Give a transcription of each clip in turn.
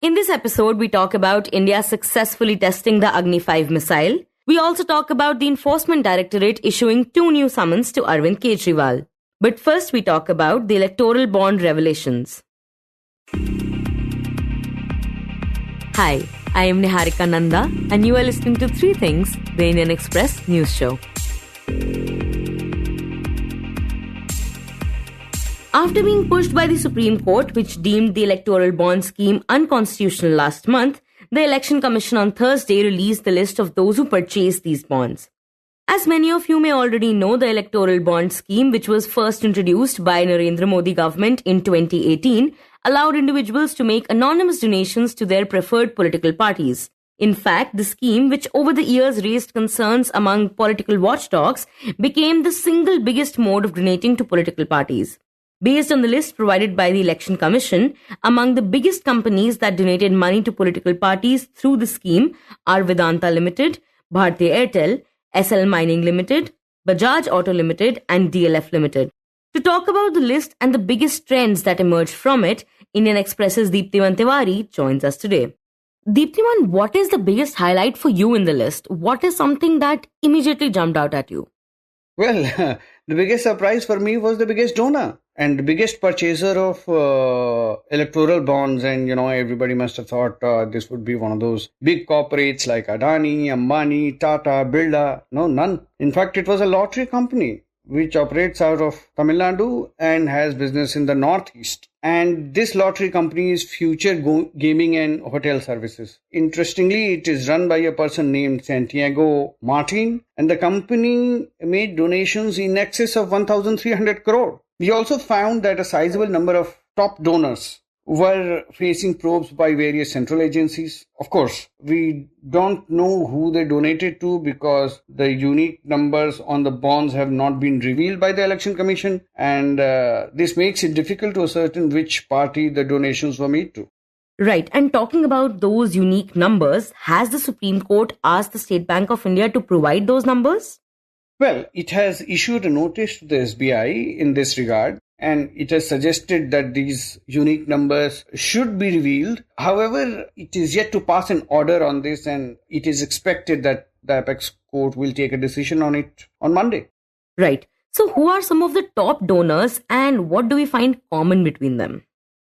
In this episode, we talk about India successfully testing the Agni-5 missile. We also talk about the Enforcement Directorate issuing 2 new summons to Arvind Kejriwal. But first, we talk about the electoral bond revelations. Hi, I am Niharika Nanda, and you are listening to 3 Things, the Indian Express news show. After being pushed by the Supreme Court, which deemed the electoral bond scheme unconstitutional last month, the Election Commission on Thursday released the list of those who purchased these bonds. As many of you may already know, the electoral bond scheme, which was first introduced by Narendra Modi government in 2018, allowed individuals to make anonymous donations to their preferred political parties. In fact, the scheme, which over the years raised concerns among political watchdogs, became the single biggest mode of donating to political parties. Based on the list provided by the Election Commission, among the biggest companies that donated money to political parties through the scheme are Vedanta Limited, Bharti Airtel, SL Mining Limited, Bajaj Auto Limited and DLF Limited. To talk about the list and the biggest trends that emerged from it, Indian Express's Deeptiman Tiwary joins us today. Deeptiman, what is the biggest highlight for you in the list? What is something that immediately jumped out at you? Well, the biggest surprise for me was the biggest donor and the biggest purchaser of electoral bonds. And, everybody must have thought this would be one of those big corporates like Adani, Ambani, Tata, Birla. No, none. In fact, it was a lottery company which operates out of Tamil Nadu and has business in the Northeast. And this lottery company is Future Gaming and Hotel Services. Interestingly, it is run by a person named Santiago Martin, and the company made donations in excess of 1,300 crore. We also found that a sizable number of top donors were facing probes by various central agencies. Of course, we don't know who they donated to because the unique numbers on the bonds have not been revealed by the Election Commission, and this makes it difficult to ascertain which party the donations were made to. Right, and talking about those unique numbers, has the Supreme Court asked the State Bank of India to provide those numbers? Well, it has issued a notice to the SBI in this regard, and it has suggested that these unique numbers should be revealed. However, it is yet to pass an order on this, and it is expected that the Apex Court will take a decision on it on Monday. Right. So who are some of the top donors and what do we find common between them?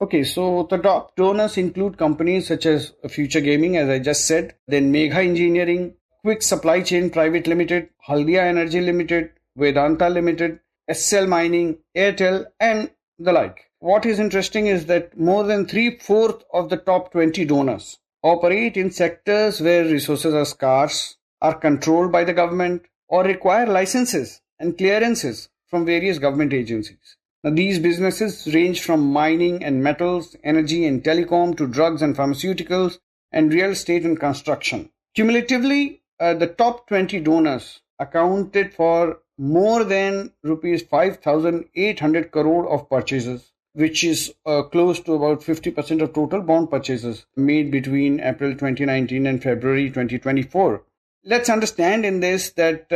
Okay, so the top donors include companies such as Future Gaming, as I just said, then Megha Engineering, Quick Supply Chain Private Limited, Haldia Energy Limited, Vedanta Limited, SL Mining, Airtel, and the like. What is interesting is that more than 3/4 of the top 20 donors operate in sectors where resources are scarce, are controlled by the government, or require licenses and clearances from various government agencies. Now, these businesses range from mining and metals, energy and telecom to drugs and pharmaceuticals, and real estate and construction. Cumulatively, the top 20 donors accounted for more than rupees 5,800 crore of purchases, which is close to about 50% of total bond purchases made between April 2019 and February 2024. Let's understand in this that,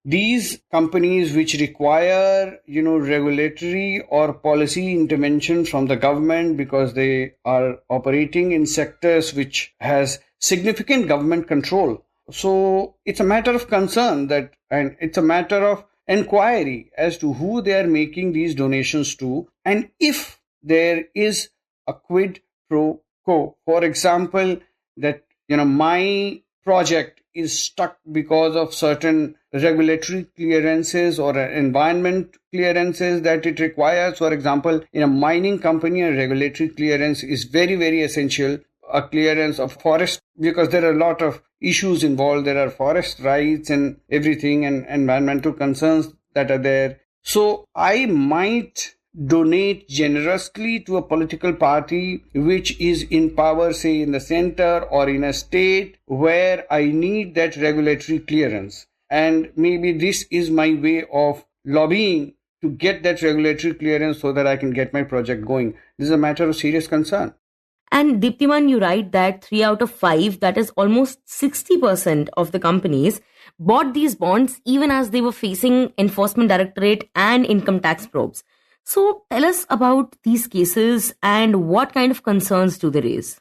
these companies which require, regulatory or policy intervention from the government because they are operating in sectors which has significant government control. So it's a matter of concern and it's a matter of inquiry as to who they are making these donations to, and if there is a quid pro quo. For example, that, my project is stuck because of certain regulatory clearances or environment clearances that it requires. For example, in a mining company, a regulatory clearance is very, very essential. A clearance of forest, because there are a lot of issues involved. There are forest rights and everything and environmental concerns that are there. So I might donate generously to a political party which is in power, say in the center or in a state where I need that regulatory clearance. And maybe this is my way of lobbying to get that regulatory clearance so that I can get my project going. This is a matter of serious concern. And Deeptiman, you write that 3 out of 5, that is almost 60% of the companies, bought these bonds even as they were facing Enforcement Directorate and income tax probes. So tell us about these cases and what kind of concerns do they raise?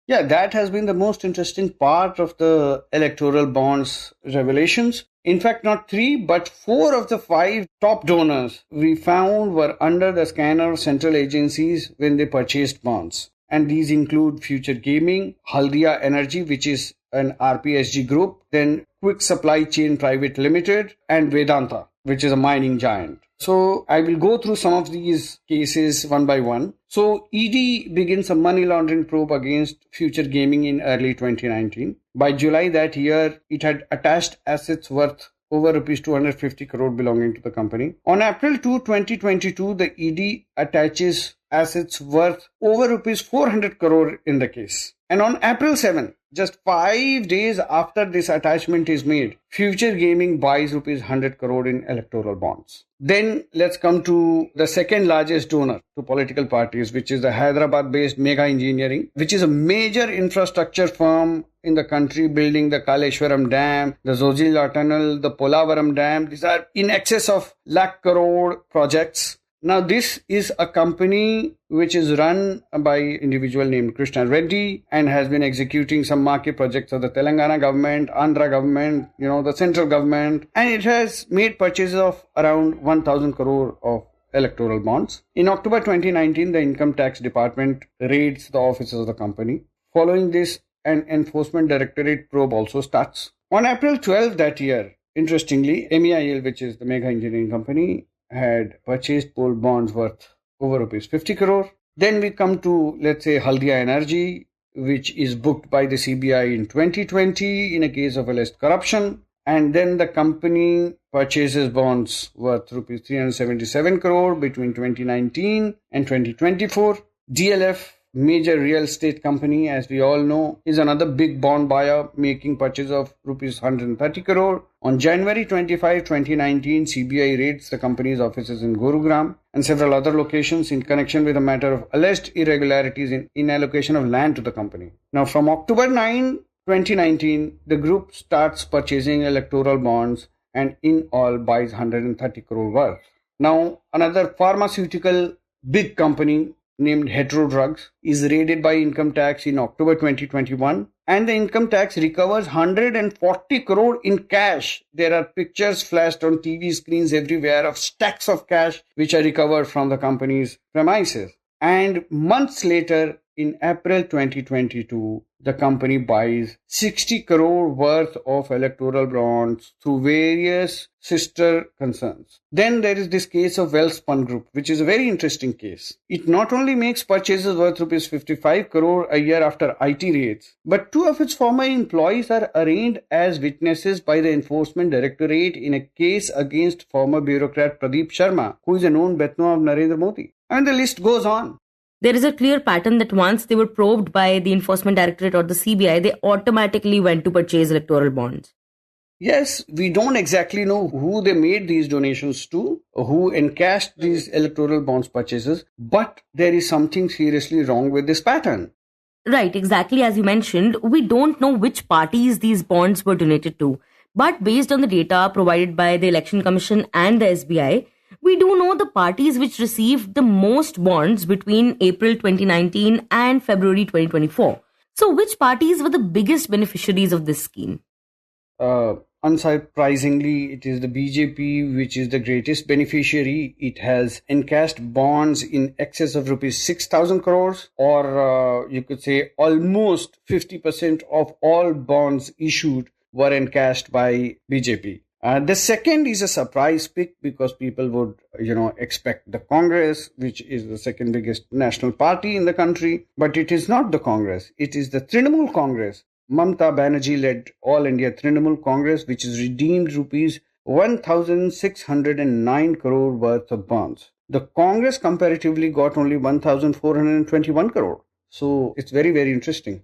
Yeah, that has been the most interesting part of the electoral bonds revelations. In fact, not 3, but 4 of the 5 top donors we found were under the scanner of central agencies when they purchased bonds. And these include Future Gaming, Haldia Energy, which is an RPSG group, then Quick Supply Chain Private Limited, and Vedanta, which is a mining giant. So I will go through some of these cases one by one. So ED begins a money laundering probe against Future Gaming in early 2019. By July that year, it had attached assets worth over rupees 250 crore belonging to the company. On April 2, 2022, the ED attaches assets worth over rupees 400 crore in the case. And on April 7, just 5 days after this attachment is made, Future Gaming buys rupees 100 crore in electoral bonds. Then let's come to the second largest donor to political parties, which is the Hyderabad-based Mega Engineering, which is a major infrastructure firm in the country, building the Kaleshwaram Dam, the Zojila Tunnel, the Polavaram Dam. These are in excess of lakh crore projects. Now, this is a company which is run by an individual named Krishna Reddy and has been executing some marquee projects of the Telangana government, Andhra government, the central government, and it has made purchases of around 1,000 crore of electoral bonds. In October 2019, the Income Tax Department raids the offices of the company. Following this, an Enforcement Directorate probe also starts. On April 12 that year, interestingly, MEIL, which is the Mega Engineering Company, had purchased poll bonds worth over rupees 50 crore. Then we come to, let's say, Haldia Energy, which is booked by the CBI in 2020 in a case of alleged corruption. And then the company purchases bonds worth rupees 377 crore between 2019 and 2024. DLF, major real estate company, as we all know, is another big bond buyer, making purchase of rupees 130 crore. On January 25, 2019, CBI raids the company's offices in Gurugram and several other locations in connection with a matter of alleged irregularities in allocation of land to the company. Now, from October 9, 2019, the group starts purchasing electoral bonds and in all buys 130 crore worth. Now, another pharmaceutical big company named Hetero Drugs is raided by income tax in October 2021, and the income tax recovers 140 crore in cash. There are pictures flashed on TV screens everywhere of stacks of cash which are recovered from the company's premises. And months later, in April 2022, the company buys 60 crore worth of electoral bonds through various sister concerns. Then there is this case of Wellspun Group, which is a very interesting case. It not only makes purchases worth rupees 55 crore a year after IT raids, but 2 of its former employees are arraigned as witnesses by the Enforcement Directorate in a case against former bureaucrat Pradeep Sharma, who is a known Betno of Narendra Modi. And the list goes on. There is a clear pattern that once they were probed by the Enforcement Directorate or the CBI, they automatically went to purchase electoral bonds. Yes, we don't exactly know who they made these donations to, who encashed these electoral bonds purchases, but there is something seriously wrong with this pattern. Right, exactly as you mentioned, we don't know which parties these bonds were donated to. But based on the data provided by the Election Commission and the SBI, we do know the parties which received the most bonds between April 2019 and February 2024. So which parties were the biggest beneficiaries of this scheme? Unsurprisingly, it is the BJP which is the greatest beneficiary. It has encashed bonds in excess of rupees 6,000 crores, or you could say almost 50% of all bonds issued were encashed by BJP. The second is a surprise pick because people would, expect the Congress, which is the second biggest national party in the country. But it is not the Congress. It is the Trinamool Congress. Mamata Banerjee-led All India Trinamool Congress, which has redeemed rupees 1,609 crore worth of bonds. The Congress comparatively got only 1,421 crore. So it's very, very interesting.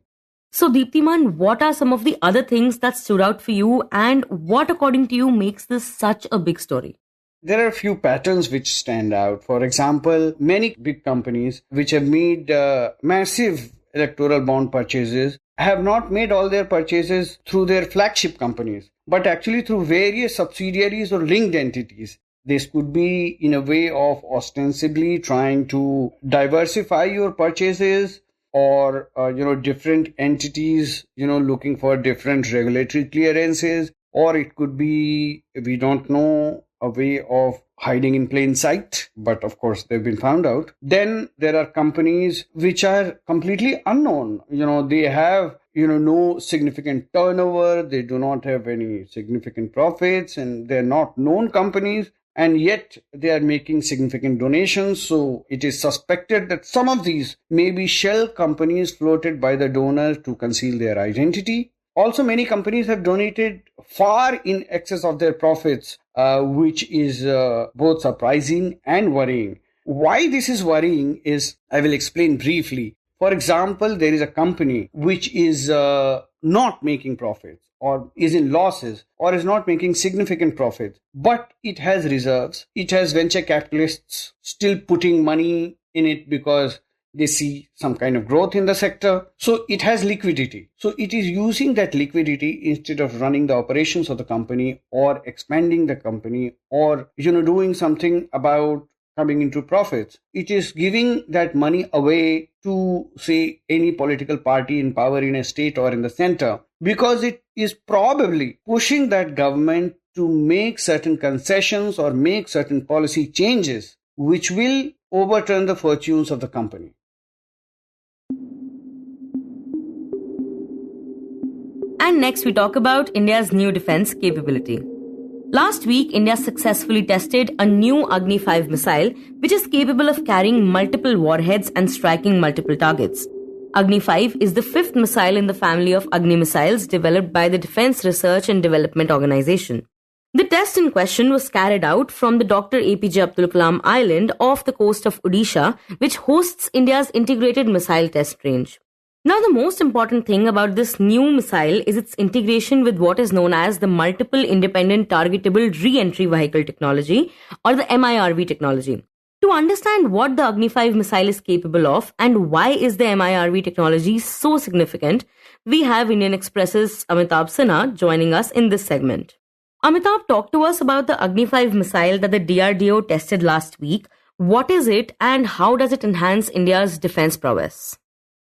So Deeptiman, what are some of the other things that stood out for you and what according to you makes this such a big story? There are a few patterns which stand out. For example, many big companies which have made massive electoral bond purchases have not made all their purchases through their flagship companies, but actually through various subsidiaries or linked entities. This could be in a way of ostensibly trying to diversify your purchases, or different entities looking for different regulatory clearances, or it could be, we don't know, a way of hiding in plain sight, but of course they've been found out. Then there are companies which are completely unknown. They have no significant turnover, they do not have any significant profits, and they're not known companies, and yet they are making significant donations. So it is suspected that some of these may be shell companies floated by the donors to conceal their identity. Also, many companies have donated far in excess of their profits, which is both surprising and worrying. Why this is worrying is, I will explain briefly. For example, there is a company which is not making profits, or is in losses, or is not making significant profits, but it has reserves. It has venture capitalists still putting money in it because they see some kind of growth in the sector. So it has liquidity. So it is using that liquidity instead of running the operations of the company or expanding the company or, doing something about coming into profits. It is giving that money away to, say, any political party in power in a state or in the center, because it is probably pushing that government to make certain concessions or make certain policy changes which will overturn the fortunes of the company. And next we talk about India's new defense capability. Last week, India successfully tested a new Agni-5 missile, which is capable of carrying multiple warheads and striking multiple targets. Agni-5 is the fifth missile in the family of Agni missiles developed by the Defense Research and Development Organization. The test in question was carried out from the Dr. APJ Abdul Kalam Island off the coast of Odisha, which hosts India's integrated missile test range. Now, the most important thing about this new missile is its integration with what is known as the Multiple Independent Targetable Re-Entry Vehicle technology, or the MIRV technology. To understand what the Agni-5 missile is capable of and why is the MIRV technology so significant, we have Indian Express's Amitabh Sinha joining us in this segment. Amitabh, talk to us about the Agni-5 missile that the DRDO tested last week. What is it and how does it enhance India's defense prowess?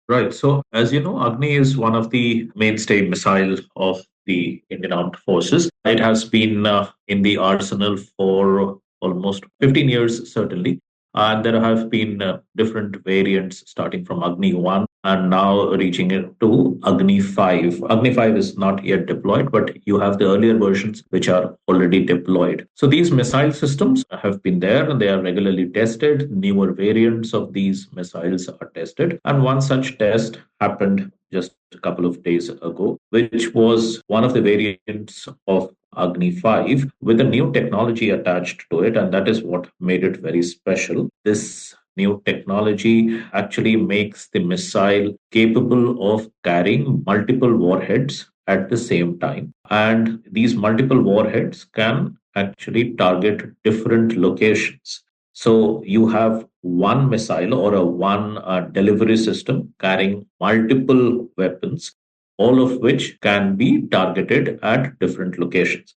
Right. So, as you know, Agni is one of the mainstay missiles of the Indian Armed Forces. It has been in the arsenal for almost 15 years, certainly. And there have been different variants starting from Agni-1 and now reaching it to Agni-5. Agni-5 is not yet deployed, but you have the earlier versions which are already deployed. So these missile systems have been there and they are regularly tested. Newer variants of these missiles are tested. And one such test happened just a couple of days ago, which was one of the variants of Agni-5 with a new technology attached to it, and that is what made it very special. This new technology actually makes the missile capable of carrying multiple warheads at the same time. And these multiple warheads can actually target different locations. So you have one missile or a one delivery system carrying multiple weapons, all of which can be targeted at different locations.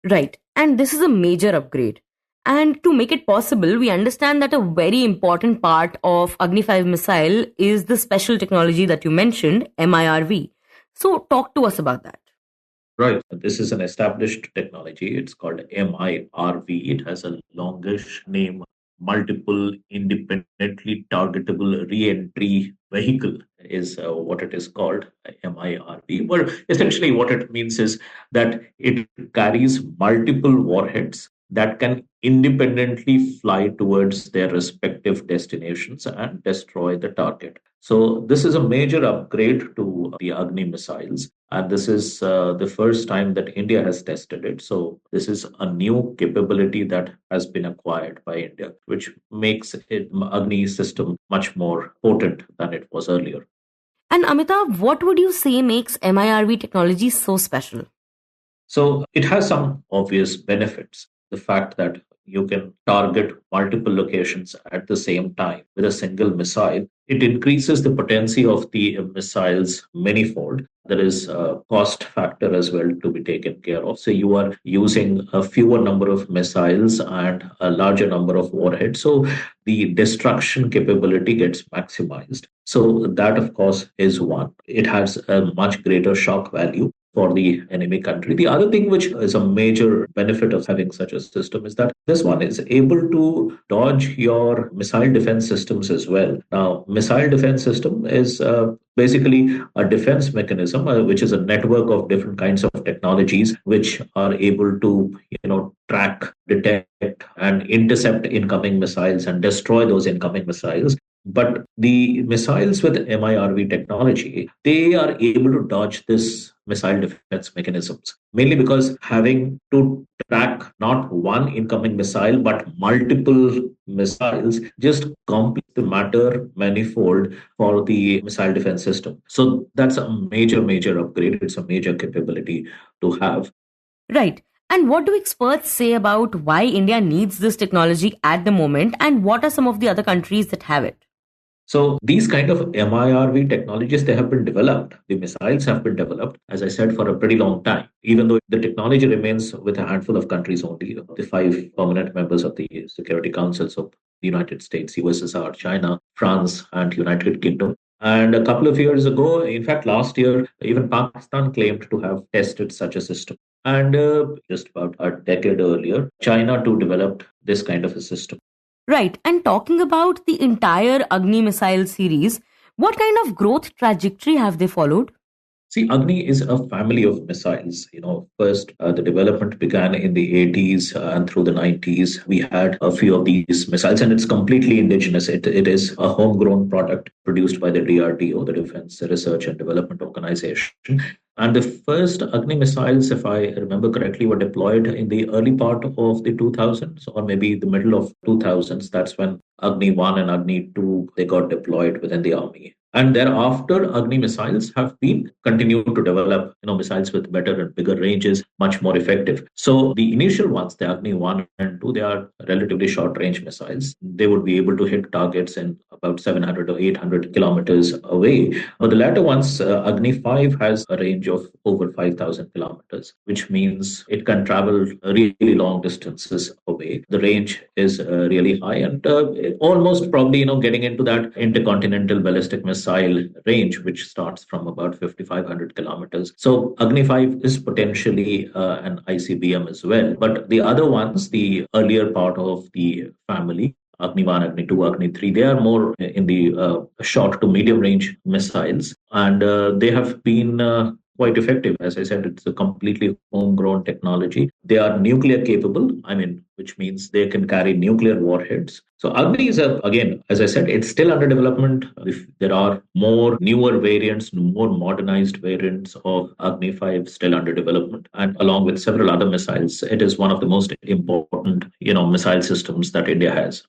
Right. And this is a major upgrade. And to make it possible, we understand that a very important part of Agni-5 missile is the special technology that you mentioned, MIRV. So talk to us about that. Right. This is an established technology. It's called MIRV. It has a longish name, Multiple Independently Targetable Re-Entry Vehicle is what it is called, MIRV. Well, essentially what it means is that it carries multiple warheads that can independently fly towards their respective destinations and destroy the target. So this is a major upgrade to the Agni missiles. And this is the first time that India has tested it. So this is a new capability that has been acquired by India, which makes it Agni system much more potent than it was earlier. And Amitabh, what would you say makes MIRV technology so special? So it has some obvious benefits. The fact that you can target multiple locations at the same time with a single missile, it increases the potency of the missiles manifold. There is a cost factor as well to be taken care of. So you are using a fewer number of missiles and a larger number of warheads. So the destruction capability gets maximized. So that, of course, is one. It has a much greater shock value for the enemy country. The other thing which is a major benefit of having such a system is that this one is able to dodge your missile defense systems as well. Now, missile defense system is basically a defense mechanism, which is a network of different kinds of technologies which are able to, track, detect, and intercept incoming missiles and destroy those incoming missiles. But the missiles with MIRV technology, they are able to dodge this missile defense mechanisms, mainly because having to track not one incoming missile, but multiple missiles just completes the matter manifold for the missile defense system. So that's a major upgrade. It's a major capability to have. Right. And what do experts say about why India needs this technology at the moment, and what are some of the other countries that have it? So these kind of MIRV technologies, they have been developed. The missiles have been developed, as I said, for a pretty long time, even though the technology remains with a handful of countries only, the 5 permanent members of the Security Councils of the United States, USSR, China, France, and United Kingdom. And a couple of years ago, in fact, last year, even Pakistan claimed to have tested such a system. And just about a decade earlier, China too developed this kind of a system. Right. And talking about the entire Agni missile series, what kind of growth trajectory have they followed? See, Agni is a family of missiles. First, the development began in the 80s and through the 90s. We had a few of these missiles, and it's completely indigenous. It is a homegrown product produced by the DRDO, the Defense Research and Development Organization. And the first Agni missiles, if I remember correctly, were deployed in the early part of the 2000s or maybe the middle of 2000s. That's when Agni-1 and Agni-2, they got deployed within the army. And thereafter, Agni missiles have been continued to develop, missiles with better and bigger ranges, much more effective. So the initial ones, the Agni 1 and 2, they are relatively short range missiles. They would be able to hit targets in about 700 or 800 kilometers away. But the latter ones, Agni-5 has a range of over 5,000 kilometers, which means it can travel really long distances away. The range is really high and almost probably, getting into that intercontinental ballistic missile range, which starts from about 5,500 kilometers. So Agni-5 is potentially an ICBM as well. But the other ones, the earlier part of the family, Agni-1, Agni-2, Agni-3, they are more in the short to medium range missiles. And they have been quite effective. As I said, it's a completely homegrown technology. They are nuclear capable, which means they can carry nuclear warheads. So Agni is, again, as I said, it's still under development. If there are more newer variants, more modernized variants of Agni-5 still under development. And along with several other missiles, it is one of the most important, missile systems that India has.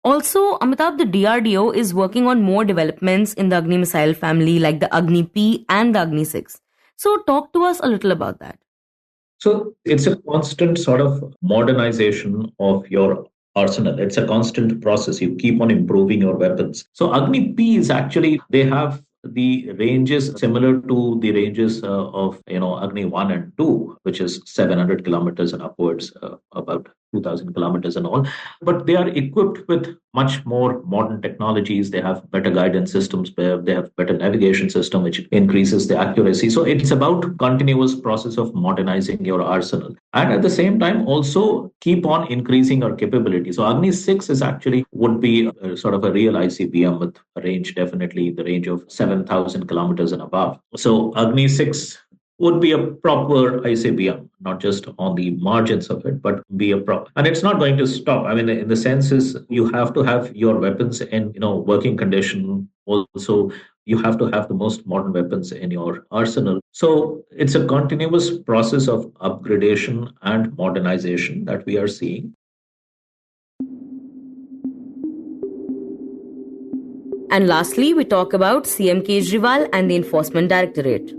Also, Amitabh, the DRDO is working on more developments in the Agni missile family like the Agni-P and the Agni-6. So talk to us a little about that. So it's a constant sort of modernization of your arsenal. It's a constant process. You keep on improving your weapons. So Agni-P is actually, they have the ranges similar to the ranges of Agni 1 and 2, which is 700 kilometers and upwards, about 2,000 kilometers and all. But they are equipped with much more modern technologies. They have better guidance systems. They have better navigation system, which increases the accuracy. So it's about continuous process of modernizing your arsenal. And at the same time, also keep on increasing our capability. So Agni 6 is actually would be sort of a real ICBM with a range, definitely the range of 7,000 kilometers and above. So Agni 6 would be a proper ICBM, not just on the margins of it, but be a proper. And it's not going to stop. In the sense is you have to have your weapons in, working condition. Also, you have to have the most modern weapons in your arsenal. So it's a continuous process of upgradation and modernization that we are seeing. And lastly, we talk about CM Kejriwal and the Enforcement Directorate.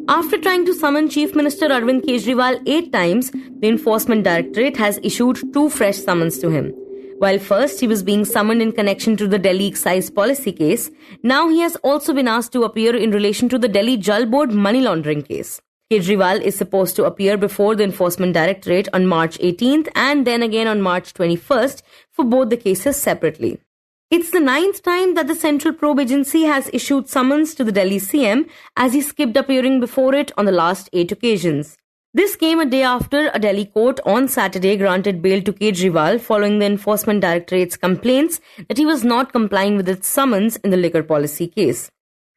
After trying to summon Chief Minister Arvind Kejriwal 8 times, the Enforcement Directorate has issued 2 fresh summons to him. While first he was being summoned in connection to the Delhi excise policy case, now he has also been asked to appear in relation to the Delhi Jal Board money laundering case. Kejriwal is supposed to appear before the Enforcement Directorate on March 18th and then again on March 21st for both the cases separately. It's the 9th time that the Central Probe Agency has issued summons to the Delhi CM as he skipped appearing before it on the last 8 occasions. This came a day after a Delhi court on Saturday granted bail to Kejriwal following the Enforcement Directorate's complaints that he was not complying with its summons in the liquor policy case.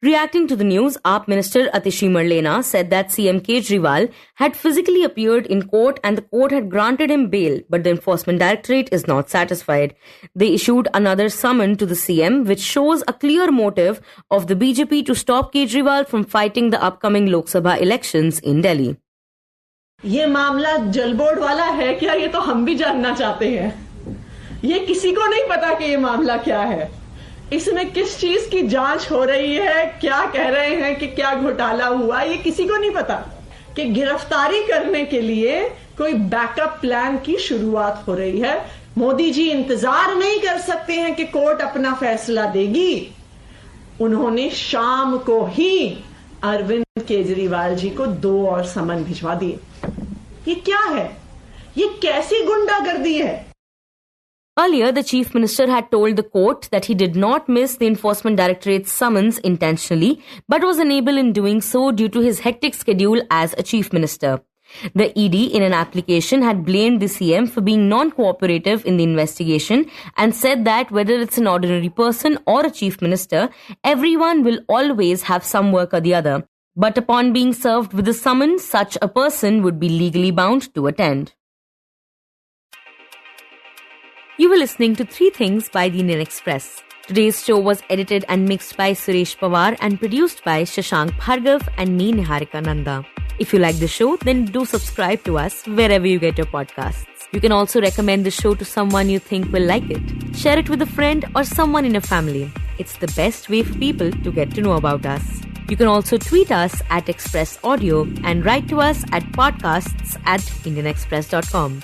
Reacting to the news, AAP Minister Atishi Marlena said that CM Kejriwal had physically appeared in court and the court had granted him bail, but the Enforcement Directorate is not satisfied. They issued another summon to the CM, which shows a clear motive of the BJP to stop Kejriwal from fighting the upcoming Lok Sabha elections in Delhi. ये मामला जल board वाला है क्या, ये तो हम भी जानना चाहते हैं। ये किसी को नहीं पता कि ये मामला क्या है, इसमें किस चीज की जांच हो रही है, क्या कह रहे हैं कि क्या घोटाला हुआ, ये किसी को नहीं पता। कि गिरफ्तारी करने के लिए कोई बैकअप प्लान की शुरुआत हो रही है। मोदी जी इंतजार नहीं कर सकते हैं कि कोर्ट अपना फैसला देगी। उन्होंने शाम को ही अरविंद केजरीवाल जी को 2 और समन भिजवा दिए। ये क्या है? ये कैसी गुंडागर्दी है? Earlier, the Chief Minister had told the court that he did not miss the Enforcement Directorate's summons intentionally, but was unable in doing so due to his hectic schedule as a Chief Minister. The ED, in an application, had blamed the CM for being non-cooperative in the investigation and said that whether it's an ordinary person or a Chief Minister, everyone will always have some work or the other. But upon being served with a summons, such a person would be legally bound to attend. You were listening to 3 Things by the Indian Express. Today's show was edited and mixed by Suresh Pawar and produced by Shashank, Bhargava and me, Niharika, Nanda. If you like the show, then do subscribe to us wherever you get your podcasts. You can also recommend the show to someone you think will like it. Share it with a friend or someone in your family. It's the best way for people to get to know about us. You can also tweet us at Express Audio and write to us at podcasts@indianexpress.com.